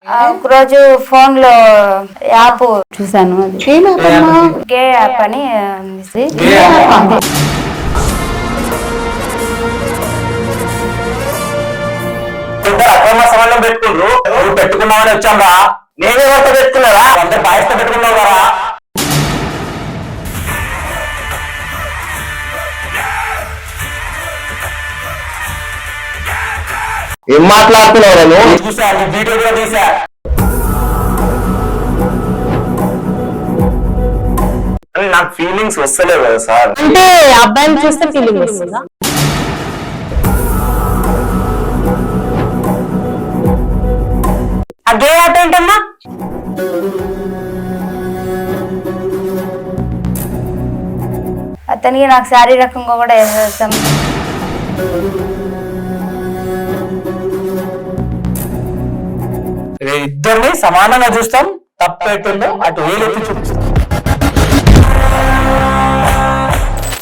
ఒక రోజు ఫోన్ లో యాప్ చూసాను, గే యాప్ అని అక్రమ సంబంధం పెట్టుకుండ్రు. నువ్వు పెట్టుకున్నావని వచ్చాంరా, నేనే వంట పెట్టుకున్నారా, వంట పాయసం పెట్టుకున్నావు కదా. ఏం మాట్లాడుతున్నావు నువ్వు? చూసా, వీడియో కూడా తీసా. నాకు ఫీలింగ్స్ వస్తలేవు కదా సార్. అంటే అబ్బాయిని చూస్తే ఫీలింగ్ వస్తుందా? గే యాప్ ఏంటమ్మా? అతనికి నాకు శారీరకంగా కూడా ఇద్దరిని సమానంగా చూస్తాం, తప్పేటుందో అటు వేలెత్తి చూపిస్తాం.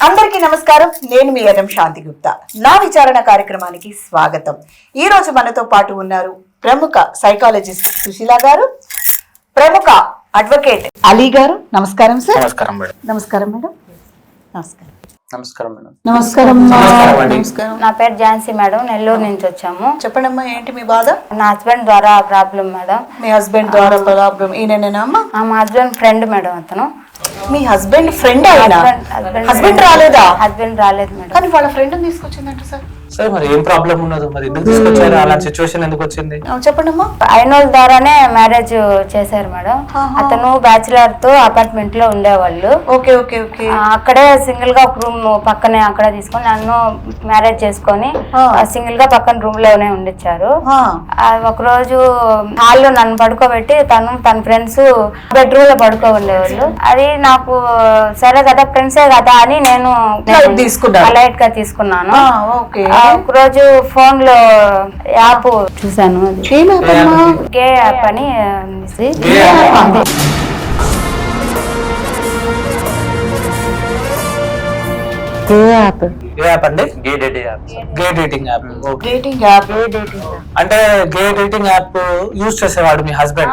అందరికీ నమస్కారం. నేను మీ ఎర్రం శాంతి గుప్తా. నా విచారణ కార్యక్రమానికి స్వాగతం. ఈ రోజు మనతో పాటు ఉన్నారు ప్రముఖ సైకాలజిస్ట్ సుశీల గారు, ప్రముఖ అడ్వకేట్ అలీ గారు. నమస్కారం సార్. నమస్కారం మేడం. నమస్కారం మేడం. నమస్కారం. నమస్కారం మేడం. నమస్కారం. నమస్కారం. నా పేరు ఝాన్సీ మేడం, నెల్లూరు నుంచి వచ్చాము. చెప్పండి అమ్మా, ఏంటి మీ బాధ? నా హస్బెండ్ ద్వారా ప్రాబ్లం మేడం. మీ హస్బెండ్ ద్వారా ప్రాబ్లం? ఈయననేనా అమ్మా? మా హస్బెండ్ ఫ్రెండ్ మేడం. అతను మీ హస్బెండ్ ఫ్రెండ్ అయినా? హస్బెండ్ రాలేదా? హస్బెండ్ రాలేదు మేడం. కానీ వాళ్ళ ఫ్రెండ్ తీసుకొచ్చిందంట సార్. సార్ మరి ఏం ప్రాబ్లం ఉన్నది, మరి ఎందుకు తీసుకొచ్చారు, అలాంటి సిచ్యువేషన్ ఎందుకు వచ్చింది? చెప్పండి అమ్మా. అయినోళ్ళ ద్వారానే మ్యారేజ్ చేశారు మేడం. అతను బ్యాచులర్ తో అపార్ట్మెంట్ లో ఉండేవాళ్ళు. Okay okay okay. అక్కడే సింగిల్ గా ఒక రూమ్ పక్కనే అక్కడే తీసుకొని నన్ను మ్యారేజ్ చేసుకొని సింగిల్ గా పక్కన రూమ్ లోనే ఉండిచ్చారు. ఒక రోజు హాల్లో నన్ను పడుకోబెట్టి తన ఫ్రెండ్స్ బెడ్రూమ్ లో పడుకో ఉండేవాళ్ళు. అది నాకు సరే కదా, ఫ్రెండ్సే కదా అని నేను లైట్ గా తీసుకున్నాను. ఒక రోజు ఫోన్ లో యాప్ చూసాను, గే యాప్ అని. గే డేటింగ్ యాప్. Dating app. అంటే గే డేటింగ్ యాప్ యూజ్ చేసేవాడు మీ హస్బెండ్?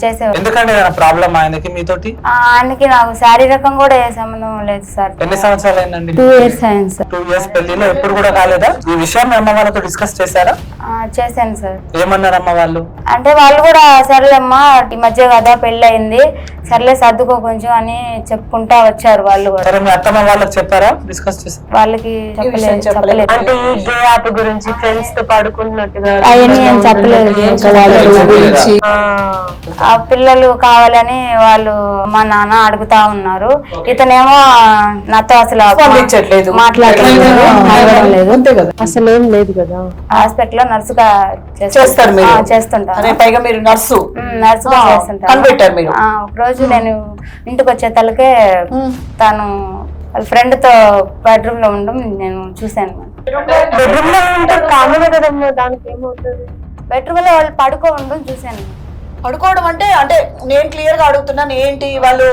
చేసేవాడు. ఎందుకంటే ప్రాబ్లం ఆయనకి మీతోటి? ఆయనకి నాకు శారీరకం కూడా ఏ సంబంధం లేదు సార్. ఎన్ని సంవత్సరాలు అయిందండి? 2 years అయింది సార్. 2 years పెళ్లిలో ఎప్పుడు కూడా కాలేదా? ఈ విషయం అమ్మ వాళ్ళతో డిస్కస్ చేశారా? చేశాను సార్. ఏమన్నారు అమ్మ వాళ్ళు? అంటే వాళ్ళు కూడా సర్లేమ్మా ఈ మధ్య కదా పెళ్లి అయింది, సర్లే సర్దుకో కొంచెం అని చెప్పుకుంటా వచ్చారు వాళ్ళు కూడా. సరే, మీ అత్తమ్మ వాళ్ళకి చెప్పారా, డిస్కస్ చేశారు? వాళ్ళకి చెప్పలేదు. అంటే ఈ గే యాప్ గురించి ఫ్రెండ్స్ తో పడుకున్నట్టుగా అవన్నీ ఏం చెప్పలేదు. ఆ పిల్లలు కావాలని వాళ్ళు మా నాన్న అడుగుతా ఉన్నారు. ఇతనేమో నాతో అసలు మాట్లాడలేదు. అసలు ఏం లేదు కదా. హాస్పిటల్ లో నర్సుగా చేస్తుంటారు. పైగా మీరు నర్సుగా చేస్తుంటారు. ఒక రోజు నేను ఇంటికి వచ్చే తలకే తను వాళ్ళ ఫ్రెండ్ తో బెడ్రూమ్ లో ఉండడం నేను చూసాను. బెడ్రూమ్ లో ఉంటారు కామన్ కదమ్మా, దానికి ఏమవుతుంది? బెడ్రూమ్ లో వాళ్ళు పడుకో ఉండడం చూసాను. పడుకోవడం అంటే అంటే నేను క్లియర్ గా అడుగుతున్నాను, ఏంటి వాళ్ళు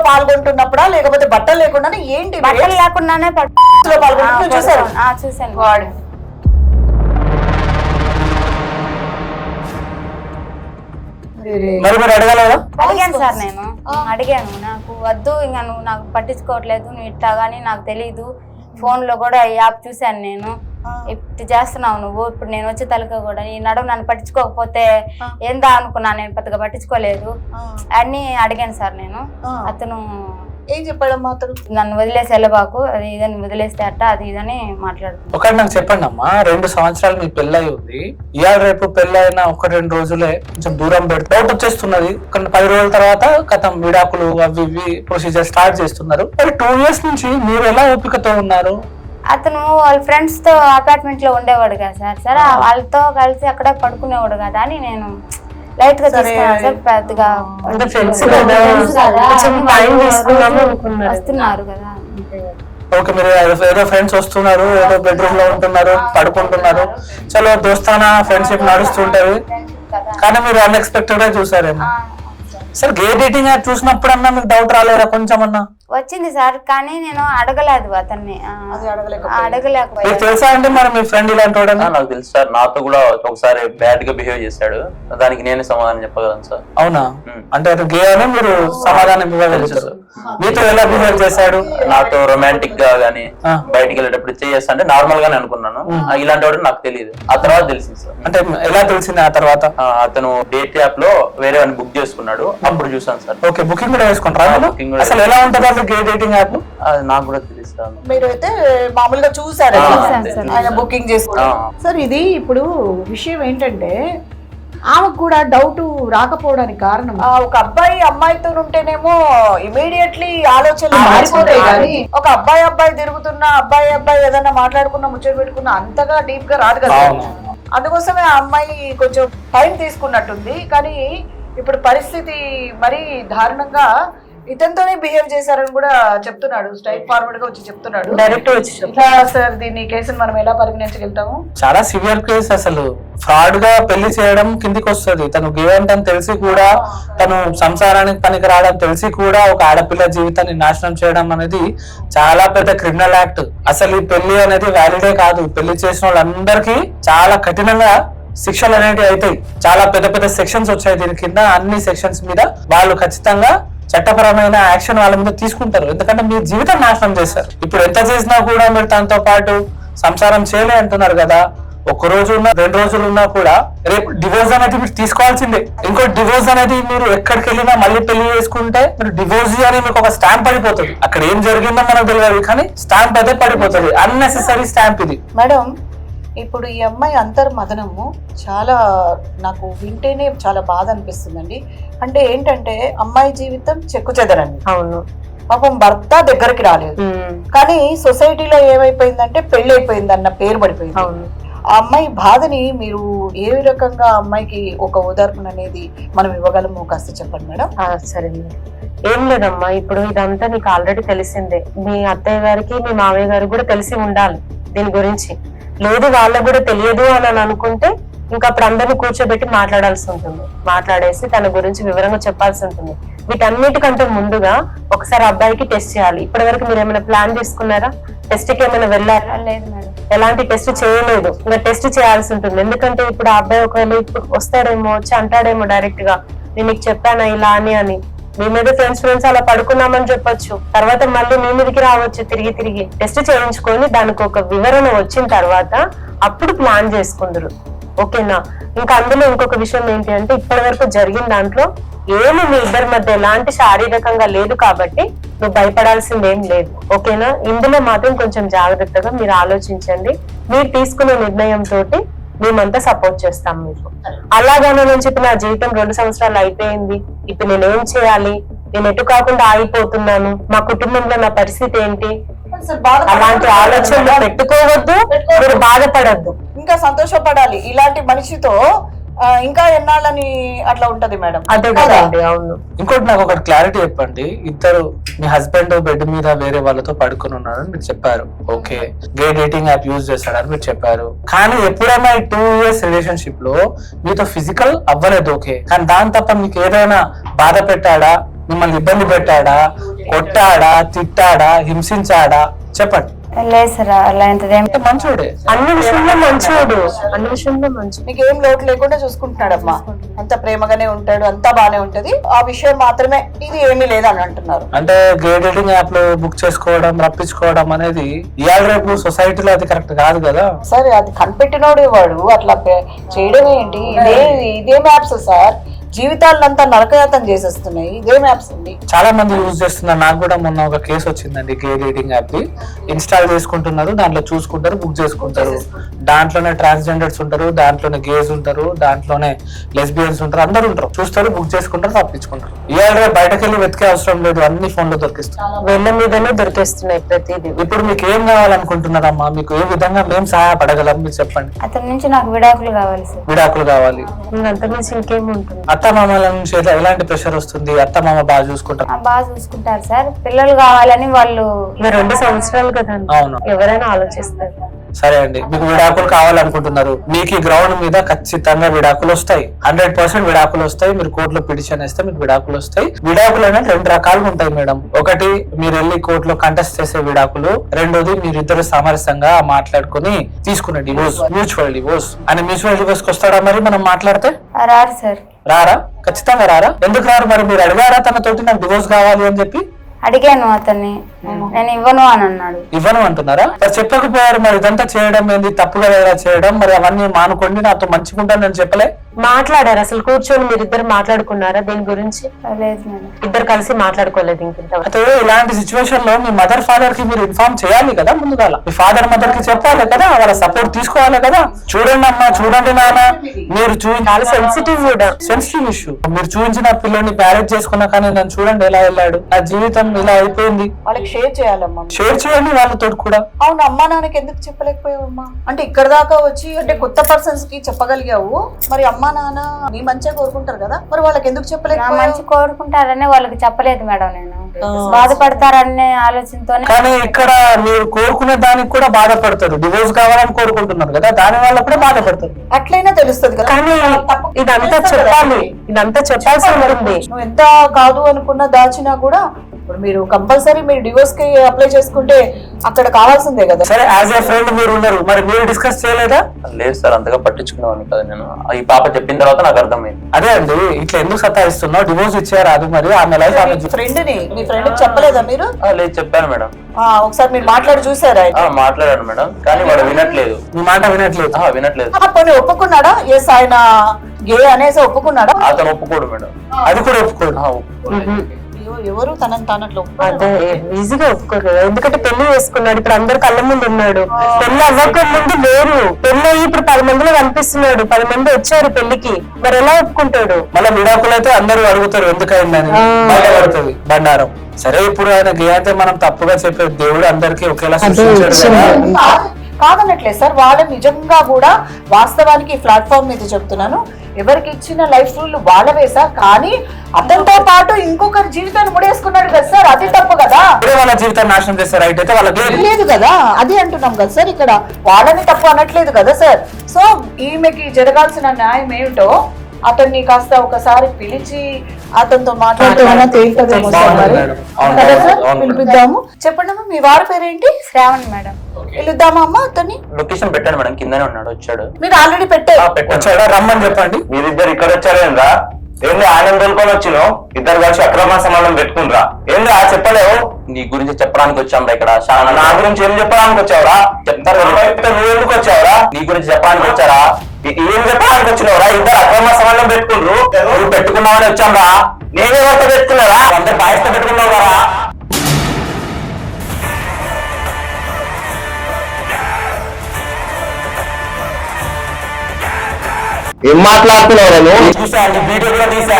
పాల్గొంటున్నప్పుడా లేకపోతే బట్టలు లేకుండానే? ఏంటి బట్టలు లేకుండానే చూసాను. అడిగాను సార్, నేను అడిగాను. నాకు వద్దు, ఇంకా నువ్వు నాకు పట్టించుకోవట్లేదు, నువ్వు ఇట్లా గానీ నాకు తెలీదు. ఫోన్ లో కూడా ఈ యాప్ చూసాను నేను, ఇప్పుడు చేస్తున్నావు నువ్వు, ఇప్పుడు నేను వచ్చే తలక కూడా ఈ నడుము నన్ను పట్టించుకోకపోతే ఏందా అనుకున్నా. నేను పెద్దగా పట్టించుకోలేదు అన్ని అడిగాను సార్ నేను. అతను ఏం చెప్పాడమ్మా? అతను నన్ను వదిలేసి వెళ్ళబాకు, అది ఇదని వదిలేస్తే అట్ట అది ఇదని మాట్లాడుతుంది. ఒకటి నాకు చెప్పండి అమ్మా, 2 సంవత్సరాలు మీ పెళ్ళై ఉంది. ఇవాళ రేపు పెళ్ళైనా 1-2 రోజులే కొంచెం దూరం పెడితే అవుట్ వచ్చేస్తున్నది. 10 రోజుల తర్వాత కథం విడాకులు అవి ఇవి ప్రొసీజర్ స్టార్ట్ చేస్తున్నారు. మరి 2 years నుంచి మీరు ఎలా ఓపికతో ఉన్నారు? అతను వాళ్ళ ఫ్రెండ్స్ తో అపార్ట్మెంట్ లో ఉండేవాడు కదా సార్. సరే వాళ్ళతో కలిసి అక్కడ పడుకునేవాడు కదా అని నేను లైట్ గా తీసుకున్నాను సార్. పెద్దగా వస్తున్నారు కదా. ఓకే, మీరు ఏదో ఫ్రెండ్స్ వస్తున్నారు, ఏదో బెడ్రూమ్ లో ఉంటున్నారు, పడుకుంటున్నారు, చలో దోస్తానా ఫ్రెండ్షిప్ నడుస్తుంటది. కానీ మీరు అన్ఎక్స్పెక్టెడ్ గా చూసారేమో. సార్ గే డేటింగ్ యాప్ చూసినప్పుడు అన్నా మీకు డౌట్ రాలేదా కొంచెం అన్నా? వచ్చింది సార్, కానీ నేను అడగలేదు అతన్ని. అది అడగలేకపోయారు. అడగలేకపోయా. మీకు తెలుసా అంటే మరి మీ ఫ్రెండ్ ఇలాంటి వాడని? నాకు తెలుసు సార్, నాతో కూడా ఒకసారి బ్యాడ్ గా బిహేవ్ చేశాడు, దానికి నేనే సమాధానం చెప్పగలను సార్. అవునా? అంటే అతను గే అని మీరు సమాధానం ఇవ్వగలుగుతారు. మీతో ఎలా బిహేవ్ చేశాడు? నాతో రొమాంటిక్ గా గానీ బయటికి వెళ్ళేటప్పుడు చేస్తా అంటే నార్మల్ గానే అనుకున్నాను. ఇలాంటి వాడు నాకు తెలియదు, ఆ తర్వాత తెలిసింది సార్. అంటే ఎలా తెలిసింది ఆ తర్వాత? అతను డేట్ యాప్ లో వేరే వాడిని బుక్ చేసుకున్నాడు, అప్పుడు చూసాను సార్. ఓకే, బుకింగ్ కూడా వేసుకుంటారా? బుకింగ్ కూడా. అసలు ఎలా ఉంటుంది అసలు గే డేటింగ్ యాప్? అది నాకు కూడా తెలుసు సార్. మీరు అయితే మామూలుగా చూసారు ఆయన బుకింగ్ చేసుకోవడం. సార్ ఇది ఇప్పుడు విషయం ఏంటంటే ఆమెకు కూడా డౌట్ రాకపోవడానికి కారణం ఒక అబ్బాయి అమ్మాయితో ఉంటేనేమో ఇమీడియట్లీ ఆలోచనలు మారిపోతాయి, కానీ ఒక అబ్బాయి తిరుగుతున్న అబ్బాయి ఏదైనా మాట్లాడుకున్నా ముచ్చట పెట్టుకున్నా అంతగా డీప్ గా రాదు కదా. అందుకోసమే ఆ అమ్మాయి కొంచెం టైం తీసుకున్నట్టుంది. కానీ ఇప్పుడు పరిస్థితి మరీ దారుణంగా ఇతనితోనే బిహేవ్ చేశారని కూడా చెప్తున్నాడు. స్ట్రైట్ ఫార్వర్డ్ గా వచ్చి చెప్తున్నాడు, డైరెక్ట్ వచ్చి. సార్ దీన్ని కేసుని మనం ఎలా పరిగణించగలుగుతాము? చాలా సివియర్ కేసు. అసలు ఫ్రాడ్ గా పెళ్లి చేయడం కిందికి వస్తుంది. తను గే అంటని తెలిసి కూడా, తను సంసారానికి పనికి రావడం తెలిసి కూడా ఒక ఆడపిల్ల జీవితాన్ని నాశనం చేయడం అనేది చాలా పెద్ద క్రిమినల్ యాక్ట్. అసలు ఈ పెళ్లి అనేది వ్యాలిడే కాదు. పెళ్లి చేసిన వాళ్ళందరికీ చాలా కఠినంగా శిక్షలు అనేవి అవుతాయి. చాలా పెద్ద పెద్ద సెక్షన్స్ వచ్చాయి దీని కింద. అన్ని సెక్షన్స్ మీద వాళ్ళు ఖచ్చితంగా చట్టపరమైన యాక్షన్ వాళ్ళ మీద తీసుకుంటారు. ఎందుకంటే మీరు జీవితం నాశనం చేస్తారు. ఇప్పుడు ఎంత చేసినా కూడా మీరు తనతో పాటు సంసారం చేయలే అంటున్నారు కదా. ఒక్క రోజు ఉన్నా 2 రోజులు ఉన్నా కూడా రేపు డివోర్స్ అనేది మీరు తీసుకోవాల్సిందే. ఇంకో డివోర్స్ అనేది మీరు ఎక్కడికి వెళ్ళినా మళ్ళీ పెళ్లి చేసుకుంటే మీరు డివోర్స్ అని మీకు ఒక స్టాంప్ పడిపోతుంది. అక్కడ ఏం జరిగిందో మనకు తెలియదు, కానీ స్టాంప్ అయితే పడిపోతుంది. అన్నెసెసరీ స్టాంప్ ఇది. మేడం ఇప్పుడు ఈ అమ్మాయి అంతర్మదనము చాలా నాకు వింటేనే చాలా బాధ అనిపిస్తుందండి. అంటే ఏంటంటే అమ్మాయి జీవితం చెక్కు చెదరండి. అవును, పాపం భర్త దగ్గరికి రాలేదు, కానీ సొసైటీలో ఏమైపోయిందంటే పెళ్లి అయిపోయింది అన్న పేరు పడిపోయింది. అవును. ఆ అమ్మాయి బాధని మీరు ఏ రకంగా అమ్మాయికి ఒక ఉదాహరణ అనేది మనం ఇవ్వగలము కాస్త చెప్పండి మేడం. సరే మేడం. ఏం లేదమ్మా, ఇప్పుడు ఇదంతా నీకు ఆల్రెడీ తెలిసిందే. మీ అత్తయ్య గారికి మీ మావయ్య గారికి కూడా తెలిసి ఉండాలి దీని గురించి. లేదు వాళ్ళకు కూడా తెలియదు అని అనుకుంటే ఇంకా అప్పుడు అందరిని కూర్చోబెట్టి మాట్లాడాల్సి ఉంటుంది. మాట్లాడేసి తన గురించి వివరంగా చెప్పాల్సి ఉంటుంది. వీటన్నిటికంటే ముందుగా ఒకసారి అబ్బాయికి టెస్ట్ చేయాలి. ఇప్పటి వరకు మీరు ఏమైనా ప్లాన్ చేసుకున్నారా? టెస్ట్ కి ఏమైనా వెళ్ళారా? లేదు మేడం, ఎలాంటి టెస్ట్ చేయలేదు. ఇంకా టెస్ట్ చేయాల్సి ఉంటుంది. ఎందుకంటే ఇప్పుడు ఆ అబ్బాయి ఒకవేళ ఇప్పుడు వస్తాడేమో, వచ్చి అంటాడేమో డైరెక్ట్ గా నేను నీకు చెప్పానా ఇలా అని మీ మీద ఫ్రెండ్స్ అలా పడుకున్నామని చెప్పొచ్చు. తర్వాత మళ్ళీ మీ మీదకి రావచ్చు తిరిగి. టెస్ట్ చేయించుకొని దానికి ఒక వివరణ వచ్చిన తర్వాత అప్పుడు ప్లాన్ చేసుకుందరు. ఓకేనా? ఇంకా అందులో ఇంకొక విషయం ఏంటి అంటే ఇప్పటి వరకు జరిగిన దాంట్లో ఏమి మీ ఇద్దరి మధ్య ఎలాంటి శారీరకంగా లేదు కాబట్టి నువ్వు భయపడాల్సింది ఏం లేదు. ఓకేనా? ఇందులో మాత్రం కొంచెం జాగ్రత్తగా మీరు ఆలోచించండి. మీరు తీసుకునే నిర్ణయం తోటి మేమంతా సపోర్ట్ చేస్తాం మీకు. అలాగానే నేను చెప్పి నా జీవితం 2 సంవత్సరాలు అయిపోయింది, ఇప్పుడు నేనేం చేయాలి, నేను ఎటు కాకుండా ఆగిపోతున్నాను, మా కుటుంబంలో నా పరిస్థితి ఏంటి, అలాంటి ఆలోచనలు పెట్టుకోవద్దు. మీరు బాధపడద్దు, ఇంకా సంతోషపడాలి. ఇలాంటి మనిషితో ఇంకా ఎన్నాళ్ళని అట్లా ఉంటది మేడం. అదే కదండి. అవును. ఇంకోటి నాకు ఒకటి క్లారిటీ చెప్పండి. ఇద్దరు మీ హస్బెండ్ బెడ్ మీద వేరే వాళ్ళతో పడుకుని ఉన్నారని మీరు చెప్పారు. ఓకే, గే డేటింగ్ యాప్ యూజ్ చేస్తాడని మీరు చెప్పారు. కానీ ఎప్పుడైనా ఈ 2 years రిలేషన్షిప్ లో మీతో ఫిజికల్ అవ్వలేదు. ఓకే, కానీ దాని తప్ప మీకు ఏదైనా బాధ పెట్టాడా, మిమ్మల్ని ఇబ్బంది పెట్టాడా, కొట్టాడా, తిట్టాడా, హింసించాడా? చెప్పండి. లేదు సార్, అలాంటిది ఏం. మంచోడే, అన్ని విషయంలో మంచోడు, అన్ని విషయంలో మంచోడు. నీకు ఏం లోటు లేకుండా చూసుకుంటున్నాడమ్మా. అంత ప్రేమగానే ఉంటాడు, అంతా బానే ఉంటది. ఆ విషయం మాత్రమే ఇది ఏమీ లేదని అంటున్నారు. అంటే గే డేటింగ్ యాప్ లో బుక్ చేసుకోవడం, రప్పించుకోవడం అనేది ఇవాళ రేపు సొసైటీలో అది కరెక్ట్ కాదు కదా. సరే, అది కనిపెట్టినోడే వాడు అట్లా చేయడం ఏంటి? ఇదేం యాప్స్ సార్, జీవితాలంతా నరకయాతం చేసేస్తున్నాయి. ఇదేం యాప్స్ అండి? చాలా మంది యూజ్ చేస్తున్నారు. నాకు కూడా మొన్న ఒక కేసు వచ్చిందండి. గే డేటింగ్ యాప్ ఇన్స్టాల్ చేసుకుంటున్నారు, దాంట్లో చూసుకుంటారు, బుక్ చేసుకుంటారు. దాంట్లోనే ట్రాన్స్జెండర్స్ ఉంటారు, దాంట్లోనే గేస్ ఉంటారు, దాంట్లోనే లెస్బియన్స్ ఉంటారు, అందరు ఉంటారు. చూస్తారు, బుక్ చేసుకుంటారు, తప్పించుకుంటారు. ఇవాళ బయటకు వెళ్ళి వెతికే అవసరం లేదు, అన్ని ఫోన్ లో దొరికిస్తారు. వెళ్ళ మీదనే దొరికేస్తున్నాయి ప్రతిదీ. ఇప్పుడు మీకు ఏం కావాలనుకుంటున్నారమ్మా? మీకు ఏ విధంగా మేము సహాయపడగలం మీరు చెప్పండి. అతని నుంచి నాకు విడాకులు కావాలి సార్. విడాకులు కావాలి. అంతకుమించి ఇంకేముంటుంది? అత్తమామల నుంచి ఎలాంటి ప్రెషర్ వస్తుంది? అత్తమామ బాగా చూసుకుంటారు? బాగా చూసుకుంటారు సార్. పిల్లలు కావాలని వాళ్ళు 2 సంవత్సరాలు కదా, అవును. ఎవరైనా ఆలోచిస్తారు. సరే అండి, మీకు విడాకులు కావాలనుకుంటున్నారు, మీకు ఈ గ్రౌండ్ మీద ఖచ్చితంగా విడాకులు వస్తాయి, 100% విడాకులు వస్తాయి. మీరు కోర్టులో పిటిషన్ వేస్తే మీకు విడాకులు వస్తాయి. విడాకులు అనేది 2 రకాలుగా ఉంటాయి మేడం. ఒకటి మీరు వెళ్ళి కోర్టులో కంటెస్ట్ చేసే విడాకులు, రెండోది మీరిద్దరు సామరస్యంగా మాట్లాడుకుని తీసుకునే డివోర్స్, మ్యూచువల్ డివోర్స్. అని మ్యూచువల్ డివోర్స్ కి వస్తాడా మరి మనం మాట్లాడితే? రారు సార్. రారా? ఖచ్చితంగా రారా? ఎందుకు రారు? మరి మీరు అడిగారా తనతోటి నాకు డివోర్స్ కావాలి అని చెప్పి? అడిగాను అతన్ని, నేను ఇవ్వను అని అన్నాడు. ఇవ్వను అంటున్నారా? మరి చెప్పకపోయారు, మరి ఇదంతా చేయడం ఏంది, తప్పుగా ఎలా చేయడం, మరి అవన్నీ మానుకోండి, నాతో మంచిగుంటాను నేను చెప్పలే. మాట్లాడారు అసలు కూర్చొని మీరిద్దరు మాట్లాడుకున్నారా దీని గురించి? లేదు మేడం. ఇద్దరు కలిసి మాట్లాడుకోలేదు ఇంకింత. అయితే ఇలాంటి సిచ్యువేషన్ లో మీ మదర్ ఫాదర్ కి మీరు ఇన్ఫార్మ్ చేయాలి కదా ముందుగా. మీ ఫాదర్ మదర్ కి చెప్పాలి కదా, వాళ్ళ సపోర్ట్ తీసుకోవాలి కదా. చూడండి అమ్మా, చూడండి నాన్న, మీరు చాలా సెన్సిటివ్ కూడా, సెన్సిటివ్ ఇష్యూ. మీరు చూపించిన పిల్లని మ్యారేజ్ చేసుకున్నా కానీ నన్ను చూడండి ఎలా వెళ్ళాడు, నా జీవితం ఇలా అయిపోయింది. వాళ్ళకి షేర్ చేయాలమ్మా, షేర్ చేయండి వాళ్ళతో కూడా. అవును, అమ్మా నాన్నకి ఎందుకు చెప్పలేకపోయావమ్మా? అంటే ఇక్కడ దాకా వచ్చి అంటే కొత్త పర్సన్స్ కి చెప్పగలిగావు, మరి అమ్మా నాన్న నీ మంచిగా కోరుకుంటారు కదా, మరి వాళ్ళకి ఎందుకు నా చెప్పలేకపోయావు? మంచి కోరుకుంటారని వాళ్ళకి చెప్పలేదు మేడం. నేను బాధపడతారనే ఆలోచనతోనే. కానీ ఇక్కడ మీరు కోరుకునే దానికి కూడా బాధపడతారు, డివోర్స్ కావాలని కోరుకుంటున్నారు కదా, దాని వల్ల కూడా బాధపడతారు. అట్లయినా తెలుస్తుంది కదా. కానీ ఇదంతా చెప్పాలి, ఇదంతా చెప్పాల్సి ఉంటుంది. నువ్వు ఎంత కాదు అనుకున్నా దాచినా కూడా ఇప్పుడు మీరు కంపల్సరీ మీరు డివోర్స్ కి అప్లై చేసుకుంటే అక్కడ కావాల్సిందే కదా. సరే, యాజ్ ఏ ఫ్రెండ్ మీరు ఉన్నారు, మరి మీరు డిస్కస్ చేయలేదా? లేదు సార్, అంతగా పట్టించుకునేవాడిని కదా నేను. ఈ పాప చెప్పిన తర్వాత నాకు అర్థమైంది. అదే అండి, ఇట్లా ఎందుకు సతాయిస్తున్నావు, డివోర్స్ ఇచ్చారు మరి ఆమె లైఫ్ ఆమె. మీ ఫ్రెండ్ చెప్పలేదా మీరు? లేదు, చెప్పాను మేడం. ఒకసారి మీరు మాట్లాడి చూసారా? మాట్లాడాను మేడం, కానీ వాడు వినట్లేదు. మీ మాట వినట్లేదు? వినట్లేదు. పోనీ ఒప్పుకున్నాడా? ఎస్ ఆయన గే అనేసి ఒప్పుకున్నాడా? అతను ఒప్పుకోడు మేడం. అది కూడా ఒప్పుకోడు. ఎవరు తనని తానట్లు అదే ఈజీగా ఒప్పుకోరు కదా, ఎందుకంటే పెళ్లి చేసుకున్నాడు, ఇప్పుడు అందరు కళ్ళ ముందు ఉన్నాడు. పెళ్లి అవ్వక ముందు వేరు, పెళ్లి అయ్యి ఇప్పుడు 10 మందిలో కనిపిస్తున్నాడు, 10 మంది వచ్చారు పెళ్లికి, మరి ఎలా ఒప్పుకుంటాడు? మళ్ళీ విడాకులు అయితే అందరూ అడుగుతారు ఎందుకైందని, బయటపడుతుంది బండారం. సరే, ఇప్పుడు ఆయన గే అయితే మనం తప్పుగా చెప్పే, దేవుడు అందరికీ ఒకేలా సృష్టించాడు. కాదనట్లేదు సార్, వాళ్ళు నిజంగా కూడా వాస్తవానికి ప్లాట్ఫామ్ మీద చెప్తున్నాను, ఎవరికి ఇచ్చిన లైఫ్ రూల్ వాళ్ళవే సార్, కానీ అతనితో పాటు ఇంకొకరి జీవితాన్ని ముడేసుకున్నాడు కదా సార్, అది తప్పు కదా. వాళ్ళ జీవితాన్ని నాశనం చేస్తారు, రైట్ అయితే వాళ్ళకి లేదు కదా, అది అంటున్నాం కదా సార్. ఇక్కడ వాళ్ళని తప్పు అనట్లేదు కదా సార్. సో ఈమెకి జరగాల్సిన న్యాయం ఏమిటో అతన్ని కాస్త ఒకసారి పిలిచి అతనితో మాట్లాడుతున్నా తేలుతుందేమో సార్. మరి కదా సార్, పిలిపిద్దాము. చెప్పండి అమ్మా, మీ వారి పేరేంటి? శ్రావణ్ మేడం. పిలుద్దామా అమ్మా అతన్ని? లొకేషన్ పెట్టాను మేడం, కిందనే ఉన్నాడు. వచ్చాడు. మీరు ఆల్రెడీ పెట్టారు? వచ్చాడా? రమ్మని చెప్పండి. మీరిద్దరు ఇక్కడ వచ్చారేందా? ఏంది ఆయన దొరుకొని వచ్చినావు? ఇద్దరు కలిసి అక్రమ సంబంధం పెట్టుకుంటారా? ఏంది చెప్పలేవు? నీ గురించి చెప్పడానికి వచ్చాం ఇక్కడ. నా గురించి ఏం చెప్పడానికి వచ్చావురా? చెప్తారు. నువ్వు ఎందుకు వచ్చావురా? నీ గురించి చెప్పడానికి వచ్చారా? ఏం చెప్పడానికి వచ్చినావురా? ఇద్దరు అక్రమ సంబంధం పెట్టుకుండ్రు, నువ్వు పెట్టుకున్నావని వచ్చాంరా. నేనే వర్త పెట్టుకున్నారా? అందరు బాధ్యత పెట్టుకున్నావు కదా. ఏం మాట్లాడుతున్నావు? చూసా, నీ వీడియో కూడా తీసా.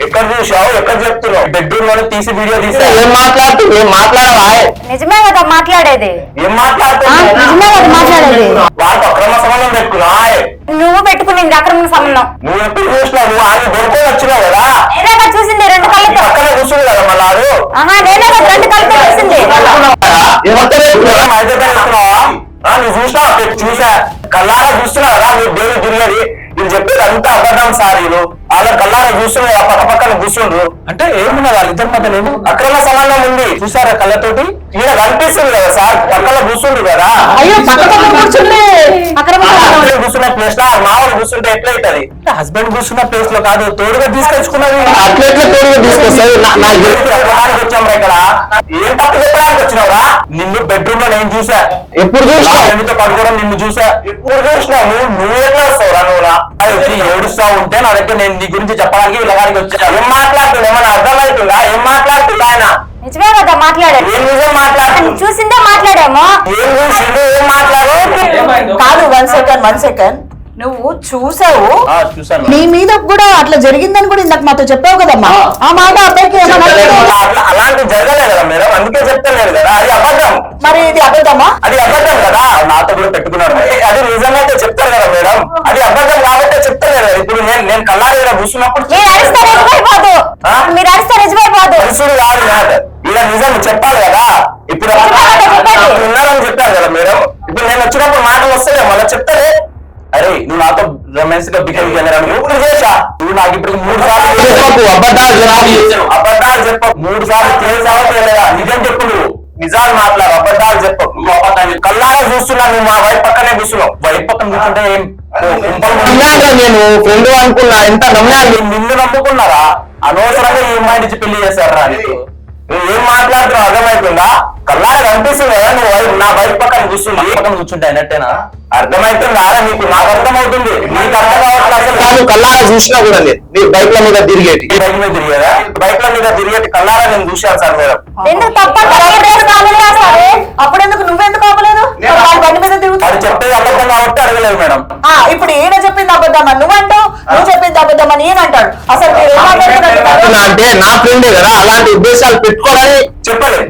ఎక్కడ చూసావు? ఎక్కడ చెప్తున్నావు? బెడ్రూమ్ లో తీసి వీడియో తీసా. ఏం మాట్లాడుతున్నావు? ఏం మాట్లాడవా? నిజమే కదా మాట్లాడేది. ఏం మాట్లాడుతున్నావు? నిజమే కదా మాట్లాడేది. వాటితో అక్రమ సంబంధం పెట్టుకున్నావా? నువ్వు పెట్టుకునింది అక్రమ సంబంధం. నువ్వు ఎప్పుడు చూసినావు? ఆయన దొరుకుని వచ్చినావు కదా. నేనేగా చూసింది 2 కళ్ళతో. పక్కన కూర్చుంది కదా మళ్ళా. నేనేగా 2 కళ్ళతో చూసింది. నువ్వు చూసినా? చూసా, కల్లారా చూస్తున్నా కదా. మీరు దేవుడు తిరిగేది వీళ్ళు చెప్పేది అంతా అబద్ధం సార్. వీళ్ళు వాళ్ళ కల్లారా చూస్తున్నారు, పక్క పక్కన కూర్చుండ్రు. అంటే ఏమున్నది వాళ్ళిద్దరి మధ్య? లేదు, అక్రమ సంబంధం ఉంది. చూసారా కళ్ళతోటి? ఈయన కనిపిస్తుంది కదా సార్, పక్కన కూర్చుండ్రు కదా. కూర్చున్న ప్లేస్ లో మామూలు కూర్చుంటే ఎట్లయితది? హస్బెండ్ కూర్చున్న ప్లేస్ లో కాదు, తోడుగా తీసుకొచ్చుకున్నది. అట్లెట్లా తోడుగా తీసుకొస్తాయి? వచ్చాం ఇక్కడ. ఏం తప్పు చెప్పడానికి వచ్చినావురా? నిన్ను బెడ్రూమ్ లో నేను చూసా. ఎప్పుడు చూసా? ఎందుతో పడుకోవడం నిన్ను చూసా. ఎప్పుడు చూసినావు? నువ్వు ఎట్లా వస్తావురా? నువ్వురా ఏడుస్తా ఉంటే నా దగ్గర నేను నీ గురించి చెప్పడానికి వీళ్ళగానికి వచ్చా. ఏం మాట్లాడుతున్నా? ఏమన్నా అర్థమవుతుందా? ఏం మాట్లాడుతుందా ఆయన? నిజమే కదా మాట్లాడాడు. ఏం నిజం మాట్లాడు? చూసిందే మాట్లాడామో. ఏం చూసిండు? ఏం మాట్లాడు? కాదు, 1 సెకండ్. నువ్వు చూసావు, చూసాను. నీ మీద కూడా అట్లా జరిగిందని కూడా ఇందాక మాతో చెప్పావు కదమ్మా. ఆ మాట అబ్బాయికి అలాంటి జరగలేదు కదా మేడం, అందుకే చెప్తలేదు కదా. అది అబద్ధం. మరి ఇది అబద్ధమా? అది అబద్ధం కదా. నాతో కూడా పెట్టుకున్నాడు. అది నిజమైతే చెప్తారు కదా మేడం. అది అబద్ధం కాబట్టి చెప్తారు కదా. ఇప్పుడు నేను కల్లారి కూర్చున్నప్పుడు మీరు అరిస్తే నిజమైపోదు. మీరు అరిస్తే నిజమైపోదు. తెలుసుడు కాదు. ఈయన నిజం చెప్పాలి కదా. ఇప్పుడు ఉన్నారని చెప్పారు కదా మేడం. ఇప్పుడు నేను వచ్చినప్పుడు మాటలు వస్తాయి మళ్ళీ చెప్తారే, అరే నువ్వు నాతో రొమాన్స్ గా బిహేవ్ చేయలేరు. ఇప్పుడు చేసా నువ్వు నాకు ఇప్పుడు 3 సార్లు అబద్ధాలు చెప్ప 3 సార్లు చేసావా చేయలేదా? నిజం చెప్పు, నువ్వు నిజాలు మాట్లాడు, అబద్ధాలు చెప్పు. నువ్వు అబద్ధాలు కల్లారా చూస్తున్నా, నువ్వు మా వైపు పక్కనే కూర్చున్నావు. వైపు పక్కన కూర్చుంటే నేను ఫ్రెండ్ అనుకున్నా, ఎంత నమ్మాను. నిన్ను నమ్ముకున్నారా? అనవసరంగా ఈ అమ్మాయి నుంచి పెళ్లి చేశారా? నీకు నువ్వు ఏం మాట్లాడుతున్నావు అర్థమవుతుందా? కల్లారా కనిపిస్తుంది కదా నువ్వు నా వైపు పక్కన కూర్చుంది. పక్కన కూర్చుంటే అయినట్టేనా? అర్థమవుతుందా నీకు? నాకు అర్థమవుతుంది, నీకు అర్థం కావట్లేదు. కల్లారా చూసినా కూడా నీ బైక్ల మీద తిరిగేటి, బైక్ మీద తిరిగేదా? బైక్ల మీద తిరిగేటి కల్లారా నేను చూశాను సార్ మేడం. అప్పుడెందుకు నువ్వెందుకు ఆపలేదు? బండి మీద తిరుగుతా అది చెప్పేది అబద్ధం కాబట్టి అడగలేదు మేడం. ఇప్పుడు ఈయన చెప్పింది అబద్ధమా నువ్వంటావు, నువ్వు చెప్పింది అబద్ధమా నేనంటాడు. అసలు మీరు ఏం మాట్లాడుతున్నారు? అంటే నా ఫ్రెండే కదా, అలాంటి ఉద్దేశాలు పెట్టుకోవాలని చెప్పలేదు.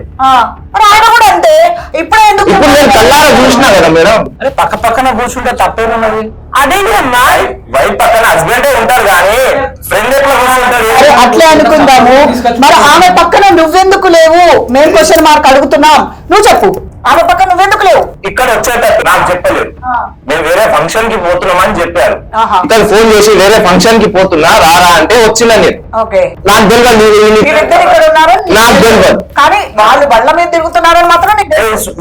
మరి ఆయన కూడా అంతే. ఇప్పుడే ఎందుకు? ఇప్పుడు నేను కల్లారా చూసినా కదా మేడం. అరే పక్క పక్కన కూర్చుంటే తప్పేమున్నది? అదేంటమ్మా? వైఫ్ పక్కన హస్బెండే ఉంటారు కానీ ఫ్రెండ్ ఎట్లా కూర్చుంటారు? అట్లే అనుకుందాము. మరి ఆమె పక్కన నువ్వెందుకు లేవు? మేము క్వశ్చన్ మార్క్ అడుగుతున్నాం, నువ్వు చెప్పు. ఆమె పక్కన నువ్వెందుకు లేవు? ఇక్కడ వచ్చేటట్టు నాకు చెప్పలేదు. మేము వేరే ఫంక్షన్ కి పోతున్నామని చెప్పారు. ఇతను ఫోన్ చేసి వేరే ఫంక్షన్ కి పోతున్నా రారా అంటే వచ్చినా నేను. ఓకే, నాకు తెలియదు మీరిద్దరు ఇక్కడ ఉన్నారు నాకు తెలియదు. కానీ వాళ్ళు బళ్ళ మీద తిరుగుతున్నారని మాత్రం నీకు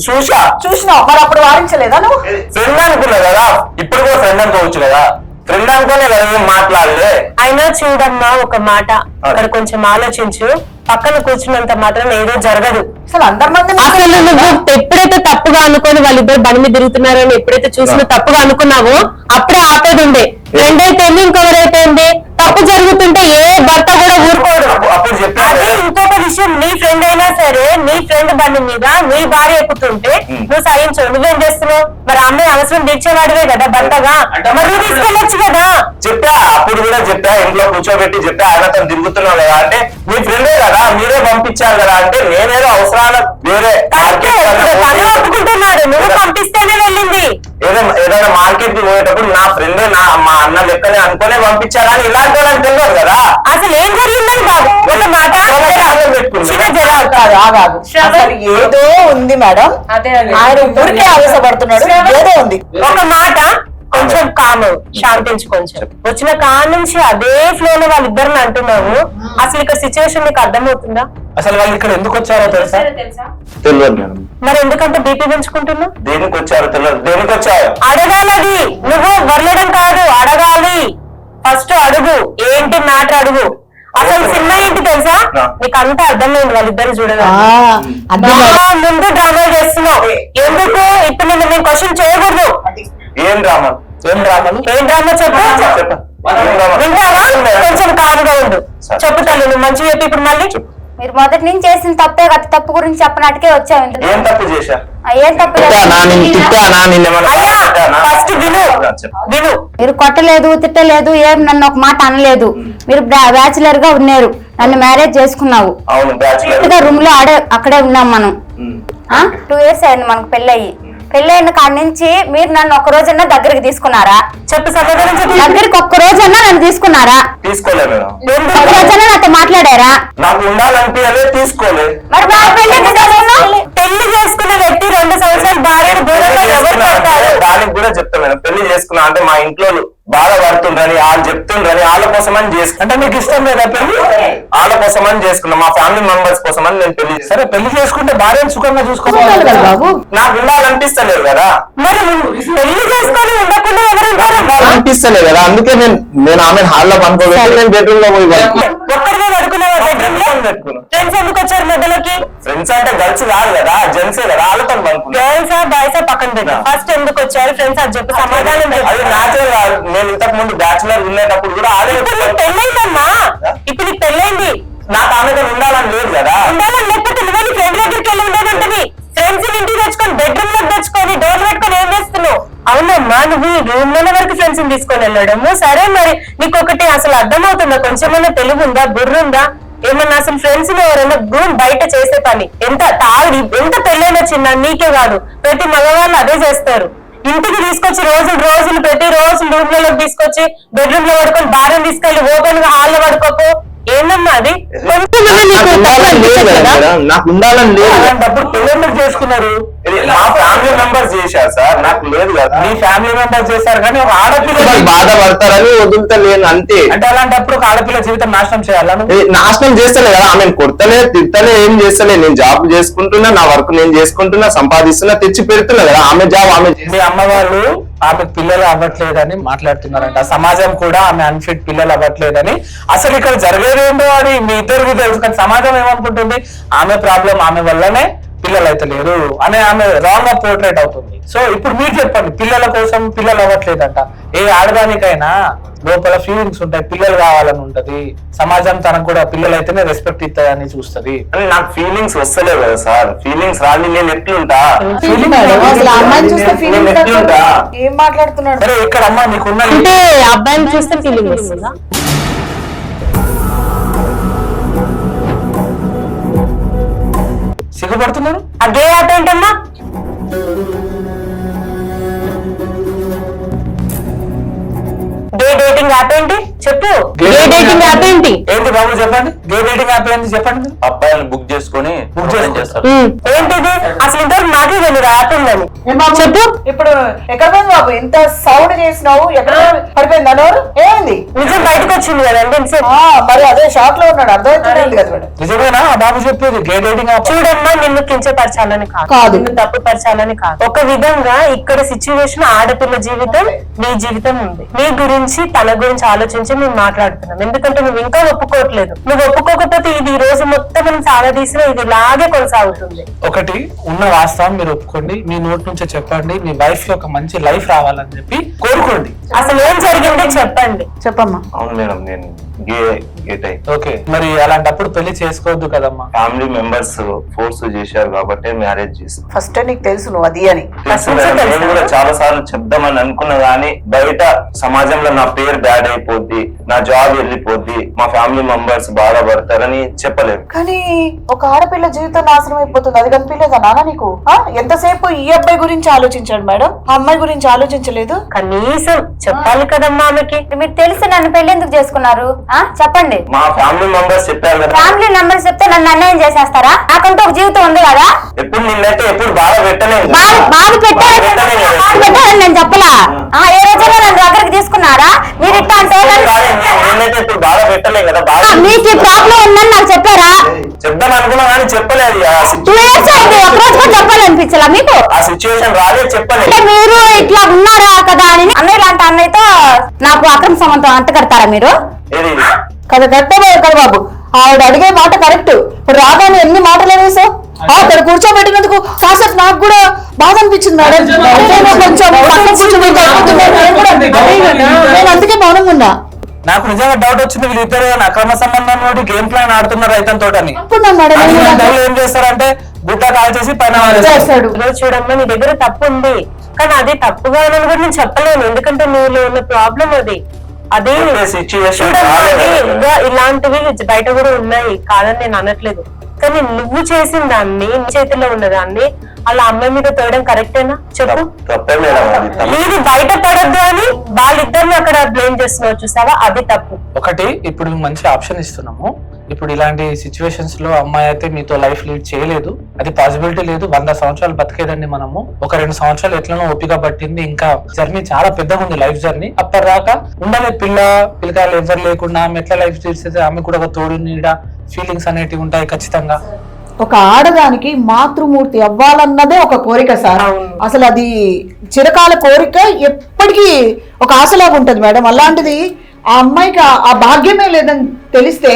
చూసా చూసినావు. మరి అప్పుడు వారించలేదా నువ్వు? ఫ్రెండ్ అనుకున్నా కదా, ఇప్పుడు కూడా ఫ్రెండ్ అనుకోవచ్చు కదా. ఫ్రెండ్ అనుకోనే కదా ఏం మాట్లాడలే. అయినా చూడమ్మా ఒక మాట, అక్కడ కొంచెం ఆలోచించు. పక్కన కూర్చున్నంత మాత్రం ఏదో జరగదు. అసలు అందరి మంది అసలు నువ్వు ఎప్పుడైతే తప్పుగా అనుకోని వాళ్ళిద్దరు బండి మీద తిరుగుతున్నారని ఎప్పుడైతే చూసిన తప్పుగా అనుకున్నావో అప్పుడే ఆపేది ఉండే. ఫ్రెండ్ అయితే ఇంకొకరైతే తప్పు జరుగుతుంటే ఏ భర్త కూడా ఊరుకోడు. అప్పుడు చెప్పాను. అదే ఇంకొక విషయం, నీ ఫ్రెండ్ అయినా సరే నీ ఫ్రెండ్ బండి మీద నీ భార్య ఎక్కుతుంటే నువ్వు సహించవు. నువ్వేం చేస్తున్నావు? మరి అమ్మాయి అవసరం తీర్చేవాడివే కదా భర్తగా, మరి నువ్వు తీసుకెళ్ళొచ్చు కదా. చెప్పా, అప్పుడు కూడా చెప్పా, ఇంట్లో కూర్చోబెట్టి చెప్పా, ఆయన తను తిరుగుతున్నావు కదా అంటే మీ ఫ్రెండే కదా మీరే పంపించారు కదా అంటే నేనేదో అవసరాల వేరే ఒప్పుకుంటున్నాడు, నువ్వు పంపిస్తేనే వెళ్ళింది. ఏదైనా మార్కెట్ కి పోయేటప్పుడు నా ఫ్రెండే మా అన్న లెక్కనే అనుకునే పంపించారా అని ఇలాంటి వాళ్ళని తెలియదు కదా. అసలు ఏం జరిగిందని బాబు ఒక మాట కాదు. అసలు ఏదో ఉంది మేడం, ఆయన ఊరికే ఆవేశపడుతున్నాడు. ఏదో ఉంది. ఒక మాట కొంచెం కాము, శాంతించు కొంచెం. వచ్చిన కాడ నుంచి అదే ఫ్లో లో వాళ్ళిద్దరిని అంటున్నావు. అసలు ఇక్కడ సిచ్యువేషన్ నీకు అర్థమవుతుందా? అసలు వాళ్ళు ఇక్కడ ఎందుకు వచ్చారో తెలుసా? తెలియదు మేడం. మరి ఎందుకంటే బీపీ పెంచుకుంటున్నావు? దేనికి వచ్చారో తెలియదు. దేనికి వచ్చారు అడగాలది, నువ్వు వర్లడం కాదు, అడగాలి. ఫస్ట్ అడుగు, ఏంటి మ్యాటర్ అడుగు. అసలు సినిమా ఏంటి తెలుసా? నీకు అంతా అర్థమైంది వాళ్ళిద్దరు చూడగా. ముందు డ్రామా చేస్తున్నావు ఎందుకు? ఇప్పుడు నేను క్వశ్చన్ చేయకూడదు. ఏం డ్రామా? ఏం డ్రామాలు? ఏం డ్రామా చెప్పు. వింటావా? కొంచెం కాముగా ఉండు. చెప్పు తల్లి, నువ్వు మంచిగా చెప్పి ఇప్పుడు మళ్ళీ. మీరు మొదటి నుంచి చేసిన తప్పే కదా, తప్పు గురించి చెప్పనాటికే వచ్చావు. ఏం తప్పు చేశా? ఏం తప్పు లేదు. ఫస్ట్ విను విను. మీరు కొట్టలేదు, తిట్టలేదు, ఏం నన్ను ఒక మాట అనలేదు. మీరు బ్యాచులర్ గా ఉన్నారు, నన్ను మ్యారేజ్ చేసుకున్నావు. అవును, బ్యాచులర్ రూమ్ లో అక్కడే ఉన్నాం మనం. 2 years అయింది మనకు పెళ్ళయి. పెళ్ళైన కాడి నుంచి మీరు నన్ను ఒక్క రోజన్నా దగ్గరికి తీసుకున్నారా? చెప్పు సమాధానం చెప్పు. దగ్గరికి ఒక్క రోజన్నా నన్ను తీసుకున్నారా? తీసుకోలే మేడం. ఒక్క రోజన్నా నాతో మాట్లాడారా? నాకు ఉండాలంటే తీసుకోలే. మరి పెళ్లి చేసుకున్న వ్యక్తి 2 సంవత్సరాలు భార్యను దూరంగా ఎవరు పడతారు? దానికి కూడా చెప్తా మేడం, పెళ్లి చేసుకున్నా అంటే మా ఇంట్లో బాధపడుతుండ్రని వాళ్ళు చెప్తుండ్రని వాళ్ళ కోసమని చేసుకున్నా. అంటే మీకు ఇష్టం లేదా పెళ్లి? వాళ్ళ కోసమని చేసుకున్నా, మా ఫ్యామిలీ మెంబర్స్ కోసమని నేను పెళ్లి చేశాను. సరే పెళ్లి చేసుకుంటే భార్యను సుఖంగా చూసుకోవాలి కదా బాబు. నాకు ఉండాలనిపిస్తలేదు కదా. మరి పెళ్లి చేసుకొని ఉండకుండా ఎవరు అనిపిస్తలేదు కదా, అందుకే నేను ఆమె హాల్లో పనుకోబెట్టి నేను బెడ్రూమ్ లో పోయి ఒక్కరిగా పడుకున్నావా బెడ్రూమ్ లో? పెట్టుకున్నాను. ఫ్రెండ్స్ ఎందుకు వచ్చారు మధ్యలోకి? ఫ్రెండ్స్ అంటే గర్ల్స్ కాదు కదా, జెంట్సే కదా, వాళ్ళతో పనుకున్నాను. గర్ల్సా బాయ్సా పక్కన పెట్టు. ఫస్ట్ ఎందుకు వచ్చారు ఫ్రెండ్స్ అది చెప్పు, సమాధానం చెప్పు. అది న్యాచురల్ కాదు. నేను ఇంతకు ముందు బ్యాచులర్ ఉండేటప్పుడు కూడా ఇప్పుడు నీకు పెళ్ళైందమ్మా, ఇప్పుడు నీకు పెళ్ళైంది. నాకు ఆమెతో ఉండాలని లేదు కదా. ఉండాలని లేకపోతే నువ్వే నీ ఫ్రెండ్ దగ్గరికి వెళ్ళి ఉండేదంటది. ఫ్రెండ్స్ ఇంటికి తెచ్చుకొని బెడ్రూమ్ లో తెచ్చుకొని డోర్ పెట్టుకొని ఏం చేస్తున్నావు? అవునమ్మా, నువ్వు రూమ్ లోనే వరకు ఫ్రెండ్స్ తీసుకొని వెళ్ళడము సరే. మరి నీకు ఒకటి అసలు అర్థమవుతుందా? కొంచెమన్నా తెలివి ఉందా, బుర్ర ఉందా ఏమన్నా? అసలు ఫ్రెండ్స్ లో ఎవరైనా రూమ్ బయట చేసే పని ఎంత పెళ్ళైనా చిన్న నీకే కాదు, ప్రతి మగవాళ్ళు అదే చేస్తారు. ఇంటికి తీసుకొచ్చి రోజులు ప్రతి రోజు రూమ్లలోకి తీసుకొచ్చి బెడ్రూమ్ లో పడుకొని భార్యను తీసుకెళ్లి ఓపెన్ గా హాల్లో పడుకోకు. ఏందమ్మా అది? నాకు ఉండాలని లేదు. అలాంటప్పుడు పెళ్ళి చేసుకున్నారు. మా ఫ్యామిలీ మెంబర్స్ చేశారు సార్, నాకు లేదు కదా. మీ ఫ్యామిలీ మెంబర్స్ చేశారు కానీ ఒక ఆడపిల్ల బాధపడతారని వదులుతలేను అంతే. అంటే అలాంటప్పుడు ఒక ఆడపిల్ల జీవితం నాశనం చేయాలను నాశనం చేస్తలే కదా, ఆమె కొడతలే తిడతలే ఏం చేస్తలే. నేను జాబ్ చేసుకుంటున్నా, నా వర్క్ నేను చేసుకుంటున్నా, సంపాదిస్తున్నా, తెచ్చి పెడుతున్నా కదా. ఆమె జాబ్ ఆమె మీ అమ్మ వాళ్ళు ఆమె పిల్లలు అవ్వట్లేదని మాట్లాడుతున్నారంట. సమాజం కూడా ఆమె అన్ఫిట్ పిల్లలు అవ్వట్లేదని. అసలు ఇక్కడ జరిగేది ఏంటో అని మీ ఇద్దరికి తెలుసు, కానీ సమాజం ఏమనుకుంటుంది ఆమె ప్రాబ్లం ఆమె వల్లనే పిల్లలు అయితే లేరు అని ఆమె రాంగ్ గా పోర్ట్రేట్ అవుతుంది. సో ఇప్పుడు మీరు చెప్పండి, పిల్లల కోసం పిల్లలు అవ్వట్లేదంట. ఏ ఆడదానికైనా లోపల ఫీలింగ్స్ ఉంటాయి, పిల్లలు కావాలని ఉంటది. సమాజం తనకు కూడా పిల్లలు అయితేనే రెస్పెక్ట్ ఇస్తుందని చూస్తుంది. నాకు ఫీలింగ్స్ వస్తలేవు కదా సార్. ఫీలింగ్స్ రాని నేను ఎట్లుంటా? అసలు అమ్మాయిని చూస్తే నేను ఫీలింగ్ ఎట్లుంటా? ఏం మాట్లాడుతున్నాడు? సరే ఇక్కడ అమ్మ నీకున్న అంటే అబ్బాయిని చూస్తే ఫీలింగ్ వస్తుందా? సిగ్గుపడుతున్నారు. అదే ఆట ఏంటమ్మా? గే డేటింగ్ యాప్ ఏంటి చెప్పు? గే డేటింగ్ యాప్ ఏంటి? ఏంటి బాబు చెప్పండి, గే డేటింగ్ యాప్ ఏంటి చెప్పండి. అబ్బాయిలను బుక్ చేసుకొని చేస్తారు. ఏంటిది? అసలు ఇంతవరకు నాకే తెలియదు యాప్ ఉందని. చెప్పు. ఇప్పుడు ఎక్కడ పోయింది బాబు? ఎంత సౌండ్ చేసినావు? ఎక్కడ పడిపోయింది అనోరు? ఏమైంది? నిజం బయటకు వచ్చింది కదండి. మరి అదే షాక్ లో ఉన్నాడు, అర్థమవుతుంది కదా మేడం. నిజమేనా ఆ బాబు చెప్పేది? గే డేటింగ్ యాప్ చూడమ్మా, నిన్ను కించపరచాలని కాదు, నిన్ను తప్పుపరచాలని కాదు. ఒక విధంగా ఇక్కడ సిచ్యువేషన్ ఆడపిల్ల జీవితం, నీ జీవితం ఉంది. నీ గురించి తన గురించి ఆలోచించి మేము మాట్లాడుతున్నాం. ఎందుకంటే నువ్వు ఇంకా ఒప్పుకోవట్లేదు. నువ్వు ఒప్పుకోకపోతే ఇది ఈ రోజు మొత్తం మనం సాగదీసినా ఇది ఇలాగే కొనసాగుతుంది. ఒకటి ఉన్న వాస్తవం మీరు ఒప్పుకోండి, మీ నోటి నుంచే చెప్పండి. మీ వైఫ్ కి ఒక మంచి లైఫ్ రావాలని చెప్పి కోరుకోండి. అసలు ఏం జరిగిందో చెప్పండి. చెప్పమ్మా. అవును మేడం, నేను గే టైప్. ఓకే, మరి అలాంటప్పుడు పెళ్లి చేసుకోవద్దు కదమ్మా. ఫ్యామిలీ మెంబర్స్ ఫోర్స్ చేశారు కాబట్టి మ్యారేజ్ చేస్తాను. ఫస్ట్ నీకు తెలుసు నువ్వు అది అని. తెలుసు మేడం, నేను కూడా చాలా సార్లు చెప్దామని అనుకున్నా కానీ బయట సమాజంలో నా పేరు బ్యాడ్ అయిపోద్ది, నా జాబ్ వెళ్ళిపోద్ది, మా ఫ్యామిలీ మెంబర్స్ బాధపడతారని చెప్పలేదు. కానీ ఒక ఆడపిల్ల జీవితం నాశనం అయిపోతుంది, అది కనిపించలేదా నాన్న నీకు? ఎంతసేపు ఈ అబ్బాయి గురించి ఆలోచించాడు మేడం, ఆ అమ్మాయి గురించి ఆలోచించలేదు? కనీసం చెప్పాలి కదమ్మా ఆమెకి. మీరు తెలిసి నన్ను పెళ్లి ఎందుకు చేసుకున్నారు చెప్పండి. మా ఫ్యామిలీ మెంబర్స్ చెప్పారు కదా. ఫ్యామిలీ మెంబర్స్ చెప్తే నన్ను అన్యాయం చేసేస్తారా? నాకంటూ ఒక జీవితం ఉంది కదా. ఎప్పుడు నిన్నైతే ఎప్పుడు బాధ పెట్టలేదు. బాధ పెట్టారని నేను చెప్పలా. ఏ రోజైనా నన్ను దగ్గరికి తీసుకున్నారా? మీరు ఇట్లా అంటే నిన్నైతే ఎప్పుడు బాధ పెట్టలేదు కదా. బాధ మీకు ఈ ప్రాబ్లం ఉందని నాకు చెప్పారా? చెప్దాం అనుకున్నా కానీ చెప్పలేదు. 2 years అయింది, ఒక్కరోజు కూడా చెప్పాలనిపించలా మీకు? ఆ సిచ్యువేషన్ రాలేదు, చెప్పలేదు. అంటే మీరు ఇట్లా ఉన్నారా కదా అని అన్నయ్య లాంటి అన్నయ్యతో నాకు అక్రమ సంబంధం అంట కడతారా మీరు? ఏది కదా కట్టబోయే కదా బాబు. ఆవిడ అడిగే మాట కరెక్ట్. ఇప్పుడు రాగానే ఎన్ని మాటలు అనేసావు. అక్కడ కూర్చోబెట్టినందుకు కాసేపు నాకు కూడా బాధ అనిపించింది మేడం. కొంచెం నేను అందుకే మౌనంగా ఉన్నా. నాకు నిజంగా డౌట్ వచ్చింది, వీళ్ళిద్దరు అక్రమ సంబంధం గేమ్ ప్లాన్ ఆడుతున్నారు రైతం తోటని. ఏం చేస్తారంటే గుట్ట కాల్ చేసి పైన చేస్తాడు. చూడమ్మా, నీ దగ్గర తప్పు ఉంది, కానీ అది తప్పుగా అని కూడా నేను చెప్పలేను. ఎందుకంటే నీలో ఉన్న ప్రాబ్లం అది. అదే సిచ్యువేషన్ ఇలాంటివి బయట కూడా ఉన్నాయి కాదని నేను అనట్లేదు. కానీ నువ్వు చేసిన దాన్ని, నీ చేతిలో ఉన్న దాన్ని అలా అమ్మాయి మీద తోయడం కరెక్టేనా చెప్పు? తప్పే మేడం. నీది బయట పడద్దు అని వాళ్ళిద్దరిని అక్కడ బ్లేమ్ చేస్తున్నావు, చూసావా? అది తప్పు. ఒకటి, ఇప్పుడు మంచి ఆప్షన్ ఇస్తున్నాము. ఇప్పుడు ఇలాంటి సిచ్యువేషన్స్ లో అమ్మాయి అయితే మీతో లైఫ్ లీడ్ చేయలేదు, అది పాసిబిలిటీ లేదు. 100 సంవత్సరాలు బతికేదండి మనము. ఒక 2 సంవత్సరాలు ఎట్లనో ఓపిక పట్టింది, ఇంకా జర్నీ చాలా పెద్దగా ఉంది, లైఫ్ జర్నీ. అప్పటిదాకా ఉండలే పిల్లకాయలు ఎవరు లేకుండా ఆమె ఎట్లా లైఫ్ తీర్చేది? ఆమె కూడా ఒక తోడు నీడ ఫీలింగ్స్ అనేటివి ఉంటాయి ఖచ్చితంగా. ఒక ఆడదానికి మాతృమూర్తి అవ్వాలన్నదే ఒక కోరిక సార్. అసలు అది చిరకాల కోరిక, ఎప్పటికీ ఒక ఆశలాగా ఉంటది మేడం. అలాంటిది ఆ అమ్మాయికి ఆ భాగ్యమే లేదని తెలిస్తే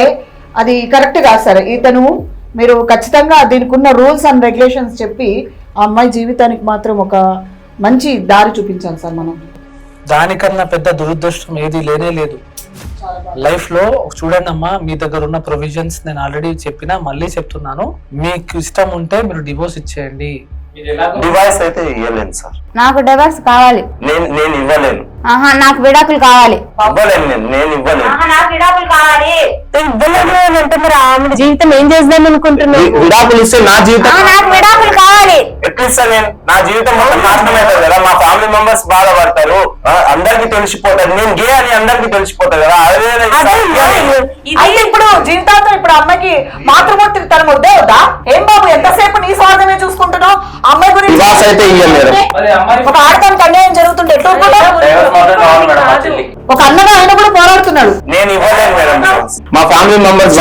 అది కరెక్ట్ కాదు సార్. ఇతను మీరు ఖచ్చితంగా దీనికి ఉన్న రూల్స్ అండ్ రెగ్యులేషన్స్ చెప్పి ఆ అమ్మాయి జీవితానికి మాత్రం ఒక మంచి దారి చూపించాలి సార్ మనం. దానికన్నా పెద్ద దురదృష్టం ఏది లేనే లేదు లైఫ్ లో. చూడండి అమ్మా, మీ దగ్గర ఉన్న ప్రొవిజన్స్ నేను ఆల్రెడీ చెప్పినా, మళ్ళీ చెప్తున్నాను. మీకు ఇష్టం ఉంటే మీరు డివోర్స్ ఇచ్చేయండి. డివైస్ అయితే ఇవ్వలేను సార్. నాకు డివోర్స్ కావాలి. నేను ఇవ్వలేను. నాకు విడాకులు కావాలి. ఇవ్వలేను, నేను ఇవ్వలేను. నాకు విడాకులు కావాలి. ఇవ్వలేను అంటే మరి ఆమె జీవితం ఏం చేద్దాం అనుకుంటున్నావు? విడాకులు ఇస్తే నా జీవితం నాకు విడాకులు కావాలి. ఎట్లా ఇస్తా నేను? నా జీవితం మొత్తం నాశనం అవుతుంది కదా. మా ఫ్యామిలీ మెంబర్స్ బాధపడతారు, అందరికి తెలిసిపోతారు, నేను గే అని అందరికి తెలిసిపోతారు కదా. అయితే ఇప్పుడు జీవితాంతం ఇప్పుడు అమ్మాయికి మాతృమూర్తికి తన ముద్దే వద్దా? ఏం బాబు ఎంతసేపు నీ స్వార్థమే చూసుకుంటున్నావు? అమ్మాయి గురించి అయితే ఇయ్యలేరు. ఒక ఆడదానికి అన్యాయం జరుగుతుంటే ఎట్లా ఒక అన్నగా ఆయన కూడా పోరాడుతున్నాడు. నేను ఇవ్వలేను మేడం. మా ఫ్యామిలీ మెంబర్స్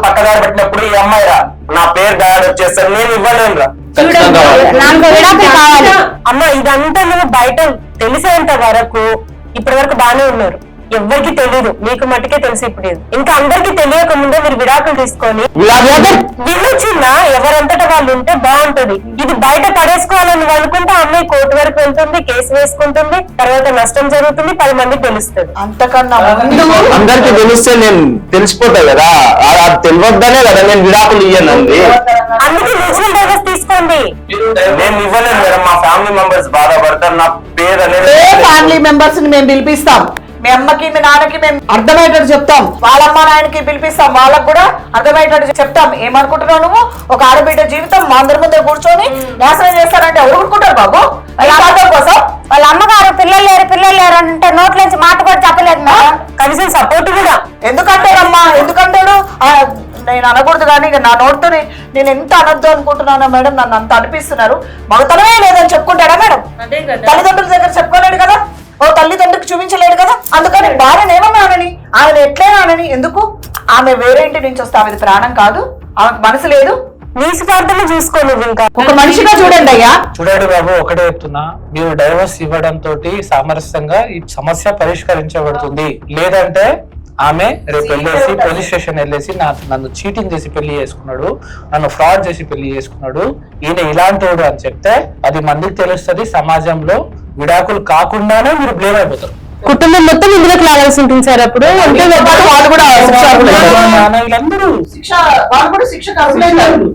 పక్కదారి పెట్టినప్పుడు ఈ అమ్మాయి రా నా పేరు డాడ్ వచ్చేస్తారు, నేను ఇవ్వలేను రా. అమ్మ ఇదంతా నువ్వు బయట తెలిసేంత వరకు ఇప్పటి వరకు బాగానే ఉన్నారు, ఎవరికి తెలియదు, మీకు మట్టుకే తెలిసి ఇప్పుడు ఇంకా అందరికి తెలియక ముందే మీరు విడాకులు తీసుకొని వినొచ్చిందా ఎవరంతటా వాళ్ళు ఉంటే బాగుంటది. ఇది బయట పడేసుకోవాలని అనుకుంటే అమ్మాయి కోర్టు వరకు వెళ్తుంది, కేసు వేసుకుంటుంది, తర్వాత నష్టం జరుగుతుంది, 10 మందికి తెలుస్తుంది. అంతకన్నా అందరికి తెలిస్తే నేను తెలిసిపోతా కదా, అది తెలియద్దనే కదా నేను విడాకులు ఇయ్యనండి. అందుకే మ్యూచువల్ డైవర్స్ తీసుకోండి. నేను ఇవ్వలేను మేడం, మా ఫ్యామిలీ మెంబర్స్ బాధపడతారు, నా పేరు అనేది ఫ్యామిలీ మెంబర్స్ ని మేము పిలిపిస్తాం, మీ అమ్మకి మీ నాన్నకి మేము అర్థమయ్యేటట్టు చెప్తాం, వాళ్ళమ్మ నాయనకి పిలిపిస్తాం, వాళ్ళకు కూడా అర్థమయ్యేటట్టు చెప్తాం. ఏమనుకుంటున్నావు నువ్వు? ఒక ఆడబిడ్డ జీవితం మా అందరి ముందు కూర్చొని నాశనం చేస్తారంటే ఎవరు ఊరుకుంటారు బాబు? కోసం వాళ్ళ అమ్మగారు పిల్లలు లేరు అంటే నోట్లోంచి మాట కూడా చెప్పలేదు మేడం. కనీసం సపోర్ట్ కూడా ఎందుకంటాడమ్మా? ఎందుకంటాడు? నేను అనకూడదు కానీ నా నోటితోనే నేను ఎంత అనొద్దు అనుకుంటున్నాను మేడం, నన్ను అంత అనిపిస్తున్నారు. మగతనమే లేదని చెప్పుకుంటాడా మేడం? తల్లిదండ్రుల దగ్గర చెప్పుకోలేడు కదా, ఓ తల్లిదండ్రులకు చూపించలేడు కదా. అందుకని భార్యను ఏమన్నా అనని, ఆమెను ఎట్లయినా అనని. ఎందుకు? ఆమె వేరే ఇంటి నుంచి వస్తే ఆమెది ప్రాణం కాదు, ఆమెకు మనసు లేదు. నీ స్వార్థమే చూసుకో నువ్వు. ఇంకా ఒక మనిషిగా చూడండి అయ్యా. చూడండి బాబు, ఒకటే చెప్తున్నా, మీరు డైవర్స్ ఇవ్వడం తోటి సామరస్యంగా ఈ సమస్య పరిష్కరించబడుతుంది. లేదంటే ఆమె రేపు వెళ్ళేసి పోలీస్ స్టేషన్ వెళ్ళేసి నన్ను చీటింగ్ చేసి పెళ్లి చేసుకున్నాడు, నన్ను ఫ్రాడ్ చేసి పెళ్లి చేసుకున్నాడు, ఈయన ఇలాంటోడు అని చెప్తే 10 మందికి తెలుస్తుంది. సమాజంలో విడాకులు కాకుండానే మీరు బ్లేమ్ అయిపోతారు. కుటుంబం మొత్తం ఇందులోకి లాగాల్సి ఉంటుంది సార్. అప్పుడు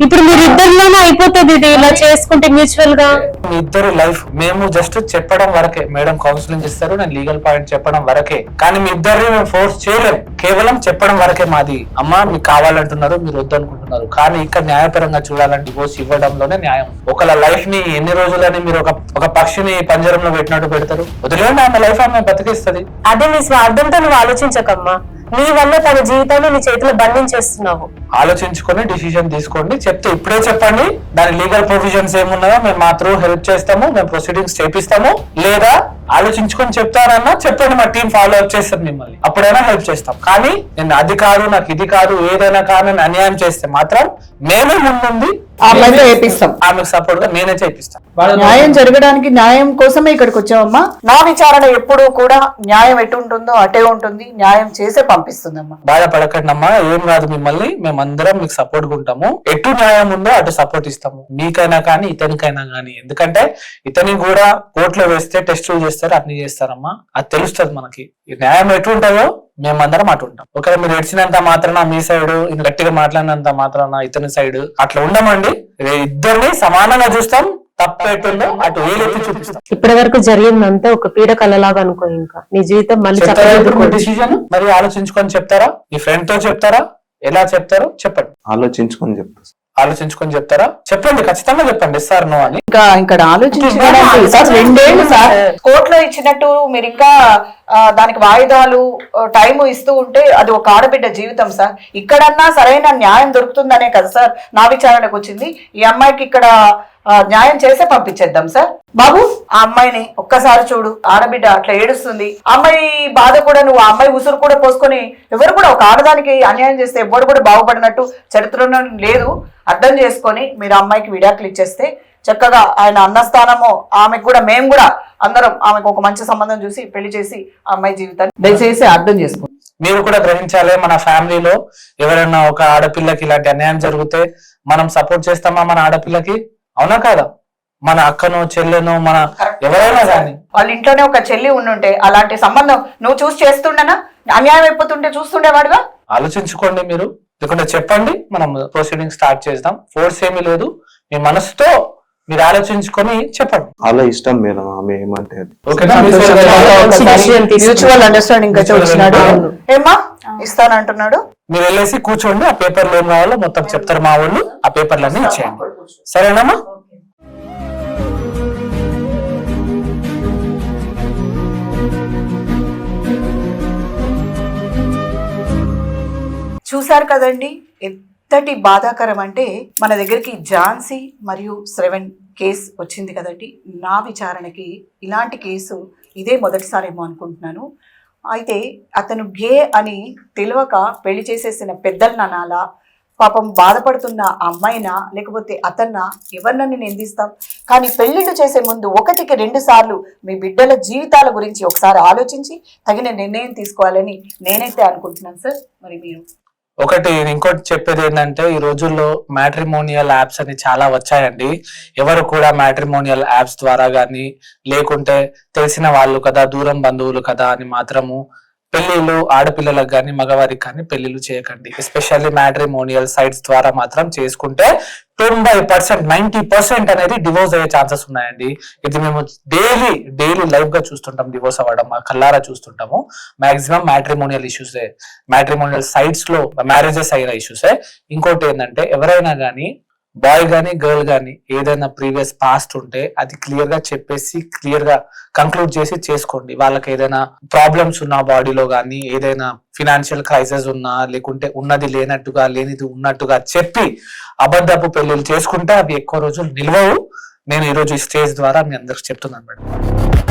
ఇప్పుడు మీరు ఇద్దరిలోనే అయిపోతుంది ఇది, ఇలా చేసుకుంటే మ్యూచువల్ గా. మీ ఇద్దరు లైఫ్ మేము జస్ట్ చెప్పడం వరకే, మేడం కౌన్సిలింగ్ ఇస్తారు, నేను లీగల్ పాయింట్ చెప్పడం వరకే, కానీ మీ ఇద్దరిని మేము ఫోర్స్ చేయలేము, కేవలం చెప్పడం వరకే మాది. అమ్మ మీకు కావాలంటున్నారు, మీరు వద్దనుకుంటున్నారు, కానీ ఇక్కడ న్యాయపరంగా చూడాలంటే డివోర్స్ ఇవ్వడంలోనే న్యాయం. ఒకళ్ళ లైఫ్ ని ఎన్ని రోజులని మీరు ఒక పక్షిని పంజరంలో పెట్టినట్టు పెడతారు? వదిలేండి, ఆమె లైఫ్ ఆమె బతికిస్తుంది. అదే నీ స్వార్థంతో నువ్వు ఆలోచించకమ్మా, నీ వల్ల తన జీవితాన్ని నీ చేతిలో బంధించేస్తున్నావు. ఆలోచించుకొని డిసిజన్ తీసుకోండి. చెప్తే ఇప్పుడే చెప్పండి, దాని లీగల్ ప్రొవిజన్స్ ఏమున్నాయో మేము మా త్రూ హెల్ప్ చేస్తాము, మేము ప్రొసీడింగ్స్ చేపిస్తాము. లేదా ఆలోచించుకొని చెప్తారన్నా చెప్పండి, మా టీం ఫాలో అప్ చేస్తారు మిమ్మల్ని, అప్పుడైనా హెల్ప్ చేస్తాం. కానీ నేను అది కాదు, నాకు ఇది కాదు, ఏదైనా కానీ అన్యాయం చేస్తే మాత్రం మేమే ముందుంది ఆమెకు సపోర్ట్ గా నేనే చేపిస్తాను. న్యాయం జరగడానికి న్యాయం కోసమే ఇక్కడికి వచ్చామమ్మా. నా విచారణ ఎప్పుడూ కూడా న్యాయం ఎటు ఉంటుందో అటే ఉంటుంది, న్యాయం చేసే పంపిస్తుందమ్మా. బాధపడకండి అమ్మా, ఏం కాదు, మిమ్మల్ని మేమందరం మీకు సపోర్ట్ గా ఉంటాము. ఎటు న్యాయం ఉందో అటు సపోర్ట్ ఇస్తాము, మీకైనా కానీ ఇతనికైనా కానీ. ఎందుకంటే ఇతని కూడా కోర్టులో వేస్తే టెస్టులు చేస్తారు, అన్ని చేస్తారమ్మా, అది తెలుస్తుంది మనకి. ఈ న్యాయం ఎటు ఉంటుందో మేమందరం అటు ఉంటాం. ఒకవేళ మీరు ఎడిచినంత మాత్రాన మీ సైడ్, గట్టిగా మాట్లాడినంత మాత్రాన ఇతని సైడ్ అట్లా ఉండమండి. ఇద్దరిని సమానంగా చూస్తాం, తప్పేటుందో అటు వేలెత్తి చూపిస్తాం. ఇప్పటి వరకు జరిగిందంతా ఒక పీడ కలలాగా అనుకో, ఇంకా నీ జీవితం మళ్ళీ డిసిజన్ మరి ఆలోచించుకొని చెప్తారా? మీ ఫ్రెండ్ తో చెప్తారా? ఎలా చెప్తారో చెప్పండి. ఆలోచించుకొని చెప్తారు. ఆలోచించుకొని చెప్తారా? చెప్పండి, ఖచ్చితంగా చెప్పండి సార్ నో అని. ఇంకా ఆలోచించుకోవడానికి 2 ఏళ్ళు సార్ కోర్టులో ఇచ్చినట్టు మీరు ఇంకా దానికి వాయిదాలు టైం ఇస్తూ ఉంటే అది ఒక ఆడబిడ్డ జీవితం సార్. ఇక్కడన్నా సరైన న్యాయం దొరుకుతుందనే కదా సార్ నా విచారణకు వచ్చింది. ఈ అమ్మాయికి ఇక్కడ న్యాయం చేసే పంపించేద్దాం సార్. బాబు, ఆ అమ్మాయిని ఒక్కసారి చూడు, ఆడబిడ్డ అట్లా ఏడుస్తుంది. అమ్మాయి బాధ కూడా నువ్వు, ఆ అమ్మాయి ఉసురు కూడా పోసుకొని, ఎవరు కూడా ఒక ఆడదానికి అన్యాయం చేస్తే ఎవరు కూడా బాగుపడినట్టు చరిత్రలో లేదు. అర్థం చేసుకొని మీరు అమ్మాయికి విడాకులు ఇచ్చేస్తే చక్కగా ఆయన అన్న స్థానము, ఆమెకు కూడా మేము కూడా అందరం ఆమెకు ఒక మంచి సంబంధం చూసి పెళ్లి చేసి ఆ అమ్మాయి జీవితాన్ని దయచేసి అర్థం చేసుకోండి. మీరు కూడా గ్రహించాలి, మన ఫ్యామిలీలో ఎవరైనా ఒక ఆడపిల్లకి ఇలాంటి అన్యాయం జరిగితే మనం సపోర్ట్ చేస్తామా మన ఆడపిల్లకి? అవునా కాదా? మన అక్కను, చెల్లెను, మన ఎవరైనా కానీ వాళ్ళ ఇంట్లోనే ఒక చెల్లి ఉండుంటే అలాంటి సంబంధం నువ్వు చూసి చేస్తుండేనా? అన్యాయం అయిపోతుంటే చూస్తుండేవాడుగా? ఆలోచించుకోండి మీరు, లేకుంటే చెప్పండి, మనం ప్రొసీడింగ్ స్టార్ట్ చేద్దాం. ఫోర్స్ ఏమీ లేదు, మీ మనసుతో మీరు ఆలోచించుకొని చెప్పండి. అలా ఇష్టం మేడం, ఆమె ఏమంటే మ్యూచువల్ అండర్స్టాండింగ్ అయితే వచ్చినాడు. ఏమ్మా ఇస్తానంటున్నాడు, మీరు వెళ్ళేసి కూర్చోండి, ఆ పేపర్లు ఏం కావాలో మొత్తం చెప్తారు మా వాళ్ళు, ఆ పేపర్లన్నీ ఇచ్చేయండి. సరేనమ్మా? చూశారు కదండి, ఎంతటి బాధాకరం అంటే మన దగ్గరికి ఝాన్సీ మరియు శ్రవణ్ కేసు వచ్చింది కదండి. నా విచారణకి ఇలాంటి కేసు ఇదే మొదటిసారేమో అనుకుంటున్నాను. అయితే అతను గే అని తెలియక పెళ్లి చేసేసిన పెద్దలు అనాలా, పాపం బాధపడుతున్న అమ్మాయినా, లేకపోతే అతన్న, ఎవరినని నిందిస్తాం? కానీ పెళ్లిళ్ళు చేసే ముందు 1కి 2 సార్లు మీ బిడ్డల జీవితాల గురించి ఒకసారి ఆలోచించి తగిన నిర్ణయం తీసుకోవాలని నేనైతే అనుకుంటున్నాను సార్. మరి మీరు? ఒకటి ఇంకోటి చెప్పేది ఏంటంటే, ఈ రోజుల్లో మ్యాట్రిమోనియల్ యాప్స్ అని చాలా వచ్చాయండి. ఎవరు కూడా మ్యాట్రిమోనియల్ యాప్స్ ద్వారా గానీ, లేకుంటే తెలిసిన వాళ్ళు కదా, దూరం బంధువులు కదా అని మాత్రము పెళ్లిళ్ళు ఆడపిల్లలకు కానీ మగవారికి కానీ పెళ్లిళ్ళు చేయకండి. ఎస్పెషల్లీ మ్యాట్రిమోనియల్ సైట్స్ ద్వారా మాత్రం చేసుకుంటే 90%, 90% అనేది డివోర్స్ అయ్యే ఛాన్సెస్ ఉన్నాయండి. ఇది మేము డైలీ లైవ్ గా చూస్తుంటాం, డివోర్స్ అవ్వడం మా కల్లారా చూస్తుంటాము. మాక్సిమం మ్యాట్రిమోనియల్ ఇష్యూసే, మ్యాట్రిమోనియల్ సైట్స్ లో మ్యారేజెస్ అయిన ఇష్యూసే. ఇంకోటి ఏంటంటే, ఎవరైనా కానీ బాయ్ గానీ గర్ల్ గానీ ఏదైనా ప్రీవియస్ పాస్ట్ ఉంటే అది క్లియర్ గా చెప్పేసి, క్లియర్ గా కంక్లూడ్ చేసి చేసుకోండి. వాళ్ళకి ఏదైనా ప్రాబ్లమ్స్ ఉన్నా బాడీలో గానీ, ఏదైనా ఫినాన్షియల్ క్రైసిస్ ఉన్నా, లేకుంటే ఉన్నది లేనట్టుగా లేనిది ఉన్నట్టుగా చెప్పి అబద్ధపు పెళ్లిళ్ళు చేసుకుంటే అవి ఎక్కువ రోజులు నిల్వవు. నేను ఈ రోజు ఈ స్టేజ్ ద్వారా మీ అందరికి చెప్తున్నాను మేడం.